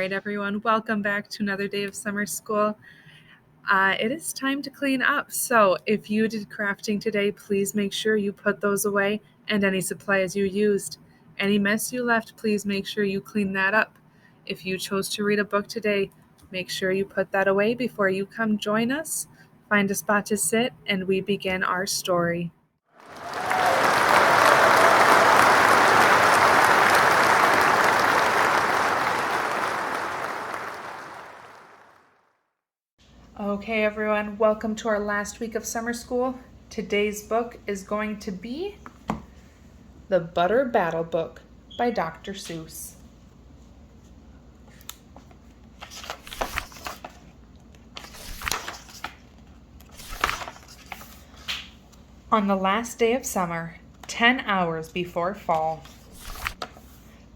right, everyone, welcome back to another day of summer school. It is time to clean up, so if you did crafting today, please make sure you put those away and any supplies you used. Any mess you left, please make sure you clean that up. If you chose to read a book today, make sure you put that away before you come join us. Find a spot to sit, and we begin our story. Okay, everyone, welcome to our last week of summer school. Today's book is going to be The Butter Battle Book by Dr. Seuss. On the last day of summer, 10 hours before fall,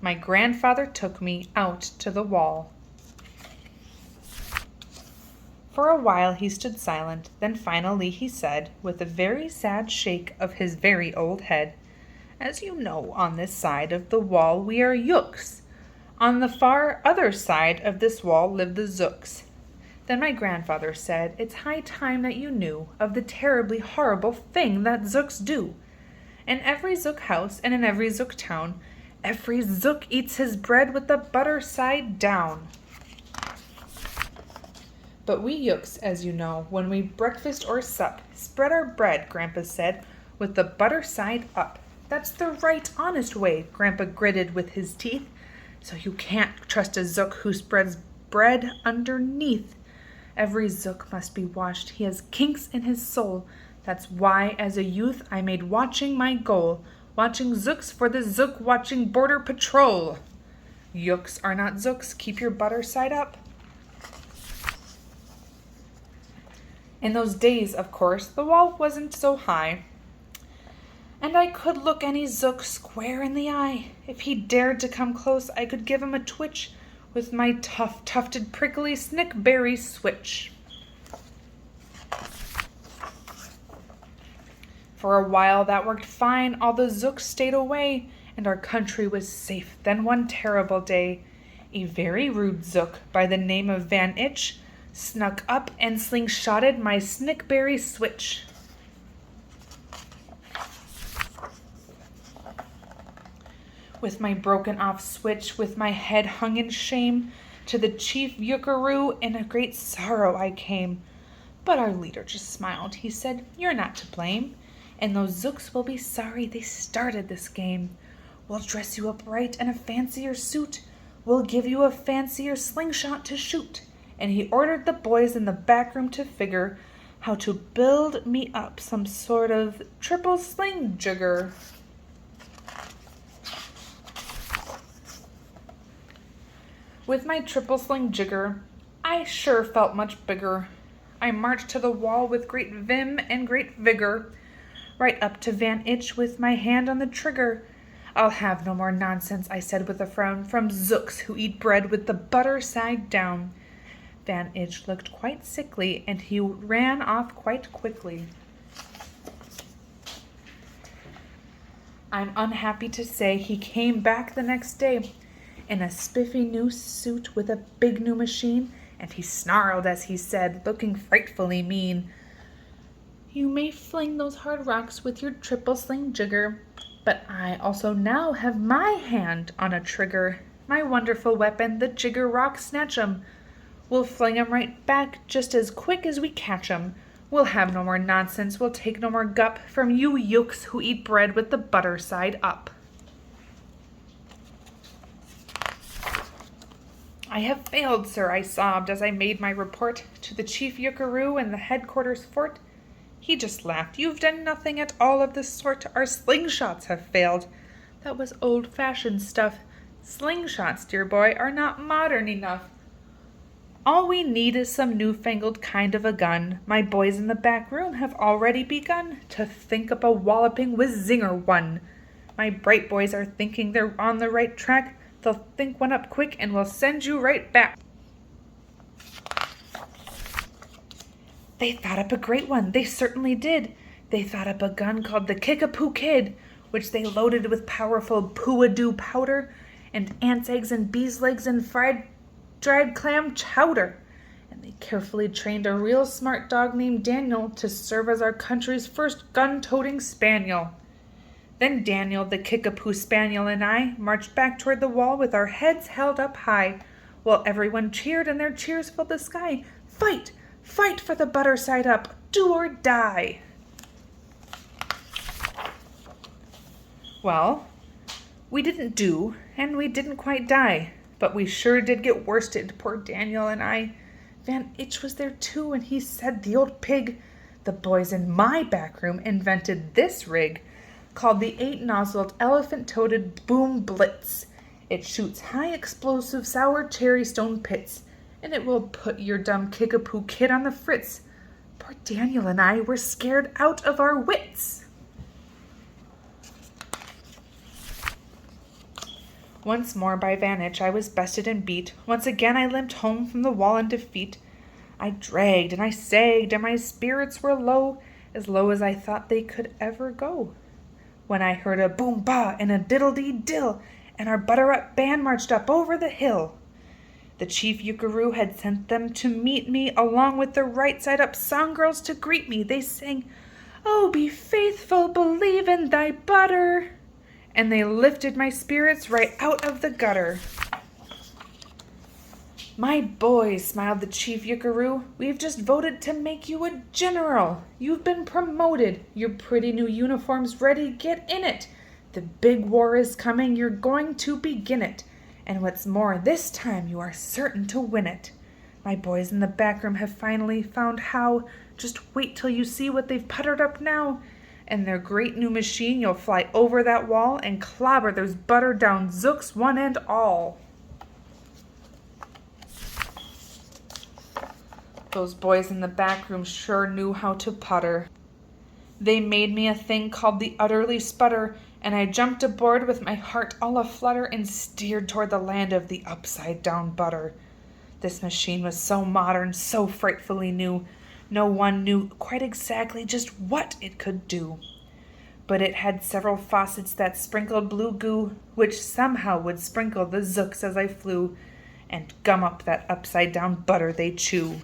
my grandfather took me out to the wall. For a while he stood silent, then finally he said, with a very sad shake of his very old head, "As you know, on this side of the wall we are Yooks. On the far other side of this wall live the Zooks." Then my grandfather said, "It's high time that you knew of the terribly horrible thing that Zooks do. In every Zook house and in every Zook town, every Zook eats his bread with the butter side down. But we Yooks, as you know, when we breakfast or sup, spread our bread," Grandpa said, "with the butter side up. That's the right, honest way," Grandpa gritted with his teeth. "So you can't trust a Zook who spreads bread underneath. Every Zook must be watched. He has kinks in his soul. That's why, as a youth, I made watching my goal. Watching Zooks for the Zook watching border patrol. Yooks are not Zooks. Keep your butter side up." In those days, of course, the wall wasn't so high, and I could look any Zook square in the eye. If he dared to come close, I could give him a twitch with my tough, tufted, prickly snickberry switch. For a while that worked fine. All the Zooks stayed away, and our country was safe. Then one terrible day, a very rude Zook by the name of Van Itch snuck up and slingshotted my snickberry switch. With my broken off switch, with my head hung in shame, to the chief Yukaroo in a great sorrow I came. But our leader just smiled. He said, "You're not to blame, and those Zooks will be sorry they started this game. We'll dress you up right in a fancier suit. We'll give you a fancier slingshot to shoot." And he ordered the boys in the back room to figure how to build me up some sort of triple sling jigger. With my triple sling jigger, I sure felt much bigger. I marched to the wall with great vim and great vigor, right up to Van Itch with my hand on the trigger. "I'll have no more nonsense," I said with a frown, "from Zooks who eat bread with the butter side down." Van Itch looked quite sickly, and he ran off quite quickly. I'm unhappy to say he came back the next day in a spiffy new suit with a big new machine, and he snarled as he said, looking frightfully mean, "You may fling those hard rocks with your triple sling jigger, but I also now have my hand on a trigger. My wonderful weapon, the jigger rock snatch'em. We'll fling 'em right back just as quick as we catch 'em. We'll have no more nonsense. We'll take no more gup from you Yooks who eat bread with the butter side up." "I have failed, sir," I sobbed as I made my report to the chief Yukaroo in the headquarters fort. He just laughed. "You've done nothing at all of the sort. Our slingshots have failed." That was old-fashioned stuff. Slingshots, dear boy, are not modern enough. All we need is some newfangled kind of a gun. My boys in the back room have already begun to think up a walloping with zinger one. My bright boys are thinking they're on the right track. They'll think one up quick and we'll send you right back. They thought up a great one. They certainly did. They thought up a gun called the Kickapoo Kid, which they loaded with powerful poo-a-doo powder and ants' eggs and bees' legs and fried dried clam chowder. And they carefully trained a real smart dog named Daniel to serve as our country's first gun-toting spaniel. Then Daniel, the Kickapoo spaniel, and I marched back toward the wall with our heads held up high, while everyone cheered and their cheers filled the sky. Fight! Fight for the butter side up! Do or die! Well, we didn't do, and we didn't quite die, but we sure did get worsted, poor Daniel and I. Van Itch was there too, and he said the old pig, the boys in my back room invented this rig, called the 8-nozzled elephant-toted boom blitz. It shoots high explosive sour cherry stone pits, and it will put your dumb Kickapoo Kid on the fritz. Poor Daniel and I were scared out of our wits. Once more by Van Itch I was bested and beat. Once again I limped home from the wall in defeat. I dragged and I sagged, and my spirits were low as I thought they could ever go, when I heard a boom-ba and a diddle-dee-dill, and our butter-up band marched up over the hill. The chief Yukaroo had sent them to meet me, along with the right-side-up song-girls to greet me. They sang, "Oh, be faithful, believe in thy butter," and they lifted my spirits right out of the gutter. "My boys," smiled the chief Yukaroo, "we've just voted to make you a general. You've been promoted. Your pretty new uniform's ready. Get in it. The big war is coming. You're going to begin it. And what's more, this time you are certain to win it. My boys in the back room have finally found how. Just wait till you see what they've puttered up now. And their great new machine, you'll fly over that wall and clobber those butter down Zooks one and all." Those boys in the back room sure knew how to putter. They made me a thing called the Utterly Sputter, and I jumped aboard with my heart all aflutter and steered toward the land of the upside-down butter. This machine was so modern, so frightfully new, no one knew quite exactly just what it could do. But it had several faucets that sprinkled blue goo, which somehow would sprinkle the Zooks as I flew, and gum up that upside-down butter they chew.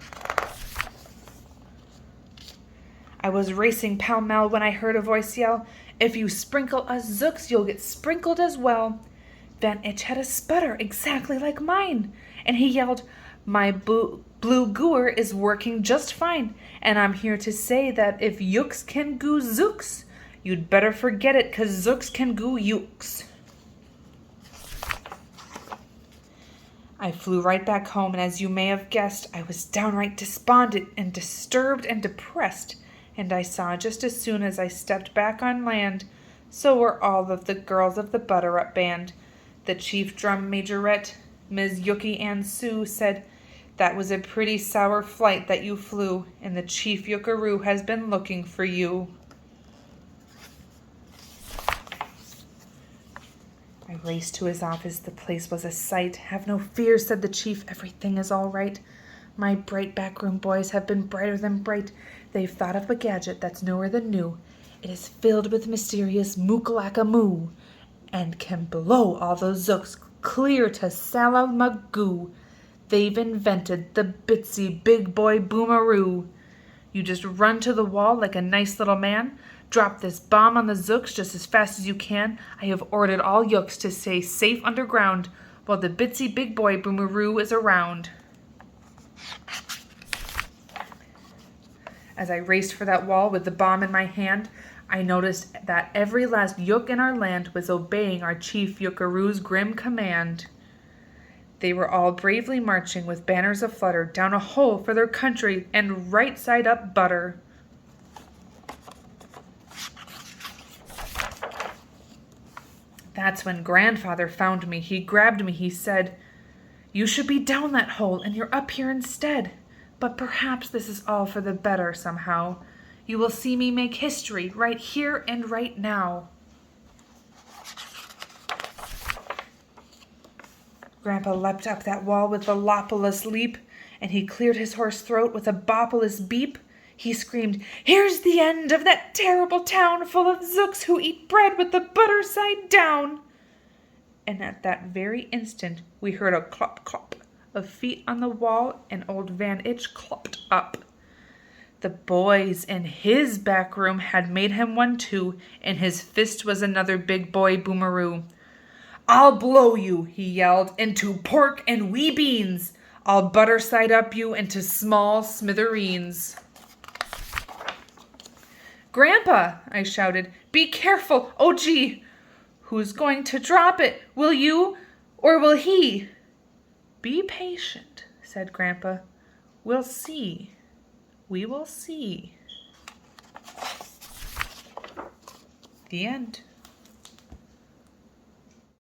I was racing pell-mell when I heard a voice yell, "If you sprinkle us Zooks, you'll get sprinkled as well." Van Itch had a sputter exactly like mine, and he yelled, "My blue Gooer is working just fine, and I'm here to say that if Yooks can goo Zooks, you'd better forget it, 'cause Zooks can goo Yooks." I flew right back home, and as you may have guessed, I was downright despondent and disturbed and depressed, and I saw just as soon as I stepped back on land, so were all of the girls of the butter-up band. The chief drum majorette, Ms. Yuki and Sue, said, "That was a pretty sour flight that you flew, and the chief Yukaroo has been looking for you." I raced to his office. The place was a sight. "Have no fear," said the chief. "Everything is all right. My bright backroom boys have been brighter than bright. They've thought of a gadget that's newer than new. It is filled with mysterious mookalaka-moo, and can blow all those Zooks clear to Salamagoo. They've invented the bitsy big boy boomaroo. You just run to the wall like a nice little man. Drop this bomb on the Zooks just as fast as you can. I have ordered all Yooks to stay safe underground while the bitsy big boy boomaroo is around." As I raced for that wall with the bomb in my hand, I noticed that every last Yook in our land was obeying our chief Yukaroo's grim command. They were all bravely marching with banners aflutter down a hole for their country and right side up butter. That's when Grandfather found me. He grabbed me. He said, "You should be down that hole, and you're up here instead. But perhaps this is all for the better somehow. You will see me make history right here and right now." Grandpa leapt up that wall with a lopulous leap, and he cleared his hoarse throat with a bopulous beep. He screamed, "Here's the end of that terrible town full of Zooks who eat bread with the butter side down." And at that very instant we heard a clop clop, of feet on the wall, and old Van Itch clopped up. The boys in his back room had made him one too, and his fist was another big boy boomeroo. "I'll blow you," he yelled, "into pork and wee beans. I'll butter side up you into small smithereens." "Grandpa," I shouted, "be careful, oh gee! Who's going to drop it? Will you, or will he?" "Be patient," said Grandpa. "We'll see. We will see." The end.